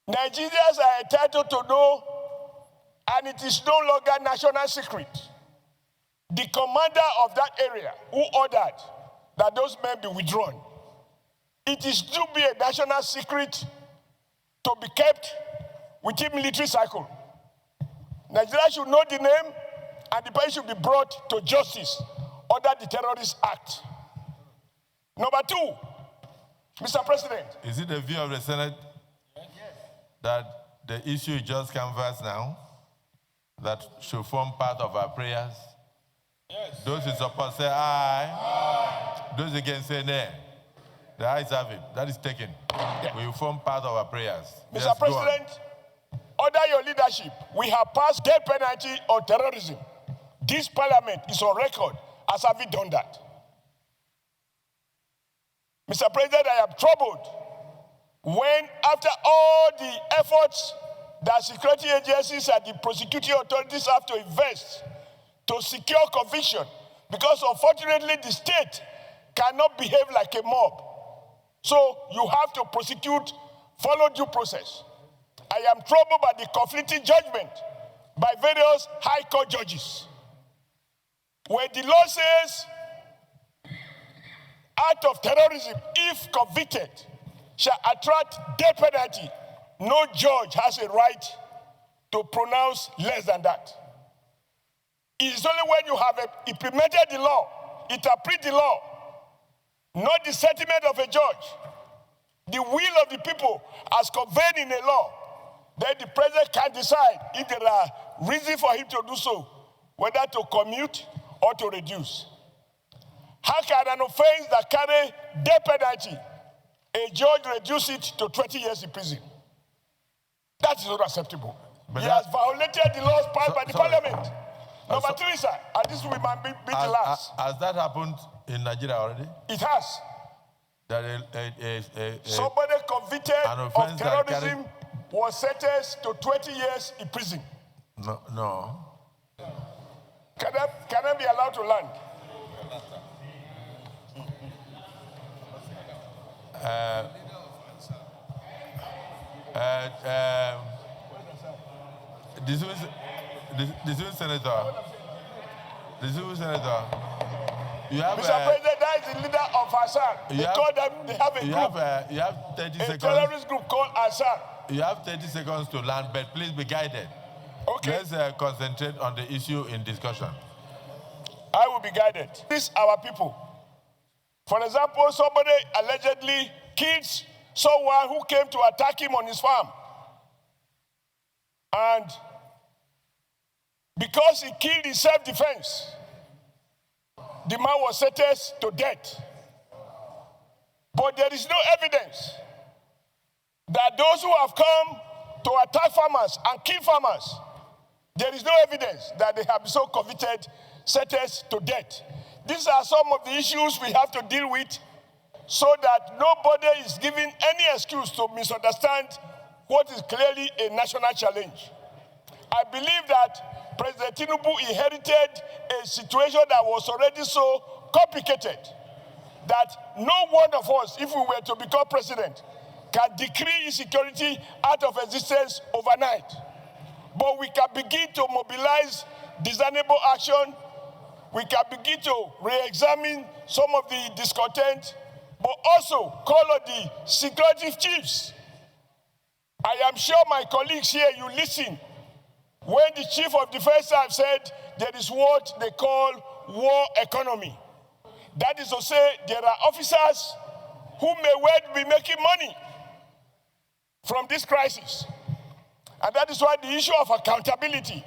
Nigerians are entitled to know, and it is no longer national secret. The commander of that area who ordered that those men be withdrawn. It is to be a national secret to be kept within military cycle. Nigeria should know the name, and the person should be brought to justice under the Terrorist Act. Number two, Mr. President. Is it the view of the Senate that the issue you just canvassed now, that should form part of our prayers? Yes. Those who support say aye. Aye. Those against say nay. The ayes have it. That is taken. Yeah. We will form part of our prayers. Mr. Yes, President, under your leadership, we have passed death penalty on terrorism. This parliament is on record as having done that. Mr. President, I am troubled when, after all the efforts that security agencies and the prosecuting authorities have to invest to secure conviction, because unfortunately the state cannot behave like a mob. So you have to prosecute, follow due process. I am troubled by the conflicting judgment by various high court judges, where the law says act of terrorism, if convicted, shall attract death penalty. No judge has a right to pronounce less than that. It is only when you have implemented the law, interpret the law, not the sentiment of a judge, the will of the people as conveyed in a law, then the president can decide if there are reasons for him to do so, whether to commute or to reduce. How can an offense that carries death penalty, a judge reduce it to 20 years in prison? That is not acceptable. But he has violated the laws passed by the parliament. Number three, sir, and this will be the last. Has that happened in Nigeria already? It has. That somebody convicted of terrorism was sentenced to 20 years in prison. No. Can I be allowed to land? The civil senator, you have, Mr. President, that is the leader of Assad. They have a group. You have 30 seconds. A terrorist group called Assad. You have 30 seconds to land, but please be guided. Okay. Let's concentrate on the issue in discussion. I will be guided. These are our people. For example, somebody allegedly kills someone who came to attack him on his farm. And because he killed in self-defense, the man was sentenced to death. But there is no evidence that those who have come to attack farmers and kill farmers, there is no evidence that they have been so convicted, sentenced to death. These are some of the issues we have to deal with so that nobody is given any excuse to misunderstand what is clearly a national challenge. I believe that President Tinubu inherited a situation that was already so complicated that no one of us, if we were to become president, can decree insecurity out of existence overnight. But we can begin to mobilize discernible action. We can begin to re-examine some of the discontent, but also call on the security chiefs. I am sure my colleagues here, you listen when the chief of defense have said there is what they call war economy. That is to say, there are officers who may well be making money from this crisis. And that is why the issue of accountability,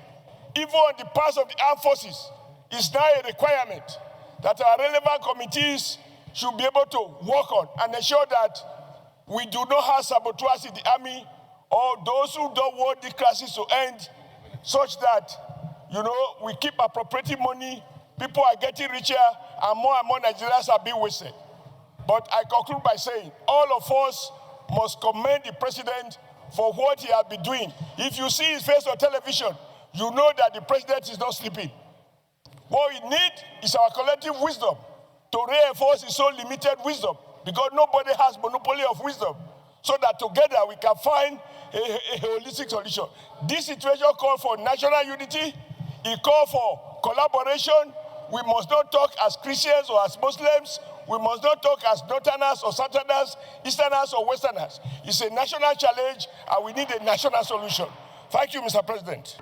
even on the part of the armed forces, is now a requirement that our relevant committees should be able to work on and ensure that we do not have saboteurs in the army or those who don't want the crisis to end, such that, we keep appropriating money, people are getting richer, and more Nigerians are being wasted. But I conclude by saying, all of us must commend the president for what he has been doing. If you see his face on television, you know that the president is not sleeping. What we need is our collective wisdom to reinforce his own limited wisdom, because nobody has monopoly of wisdom, so that together we can find a holistic solution. This situation calls for national unity. It calls for collaboration. We must not talk as Christians or as Muslims. We must not talk as Northerners or Southerners, Easterners or Westerners. It's a national challenge, and we need a national solution. Thank you, Mr. President.